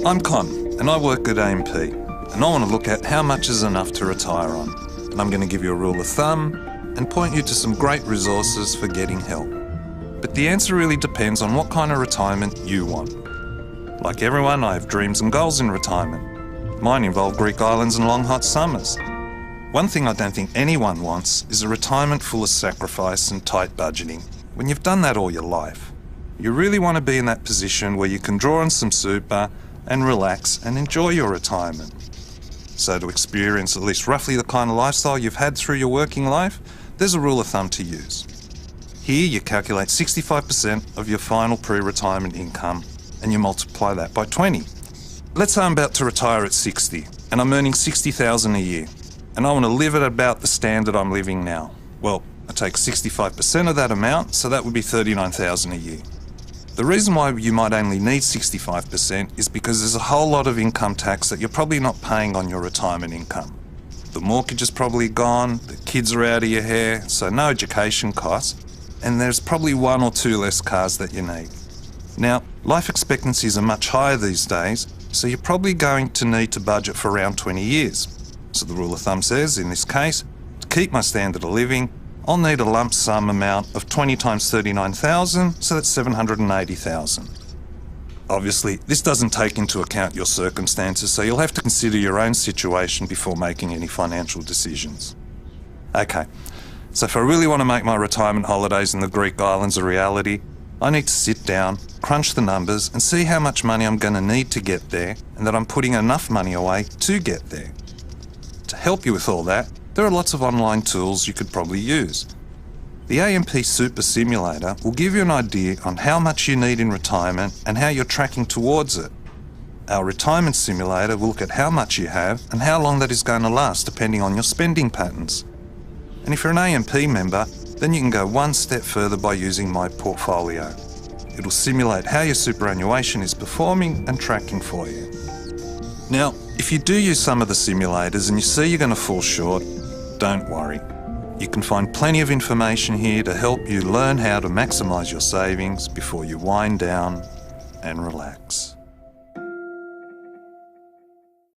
I'm Con, and I work at AMP, and I want to look at how much is enough to retire on. And I'm going to give you a rule of thumb and point you to some great resources for getting help. But the answer really depends on what kind of retirement you want. Like everyone, I have dreams and goals in retirement. Mine involve Greek islands and long hot summers. One thing I don't think anyone wants is a retirement full of sacrifice and tight budgeting when you've done that all your life. You really want to be in that position where you can draw on some super and relax and enjoy your retirement. So to experience at least roughly the kind of lifestyle you've had through your working life, there's a rule of thumb to use. Here you calculate 65% of your final pre-retirement income and you multiply that by 20. Let's say I'm about to retire at 60 and I'm earning $60,000 a year and I want to live at about the standard I'm living now. Well, I take 65% of that amount, so that would be $39,000 a year. The reason why you might only need 65% is because there's a whole lot of income tax that you're probably not paying on your retirement income. The mortgage is probably gone, the kids are out of your hair, so no education costs, and there's probably one or two less cars that you need. Now, life expectancies are much higher these days, so you're probably going to need to budget for around 20 years. So the rule of thumb says, in this case, to keep my standard of living, I'll need a lump sum amount of 20 times 39,000, so that's 780,000. Obviously, this doesn't take into account your circumstances, so you'll have to consider your own situation before making any financial decisions. Okay, so if I really want to make my retirement holidays in the Greek islands a reality, I need to sit down, crunch the numbers, and see how much money I'm going to need to get there, and that I'm putting enough money away to get there. To help you with all that, there are lots of online tools you could probably use. The AMP Super Simulator will give you an idea on how much you need in retirement and how you're tracking towards it. Our retirement simulator will look at how much you have and how long that is going to last depending on your spending patterns. And if you're an AMP member, then you can go one step further by using My Portfolio. It'll simulate how your superannuation is performing and tracking for you. Now, if you do use some of the simulators and you see you're going to fall short, don't worry. You can find plenty of information here to help you learn how to maximise your savings before you wind down and relax.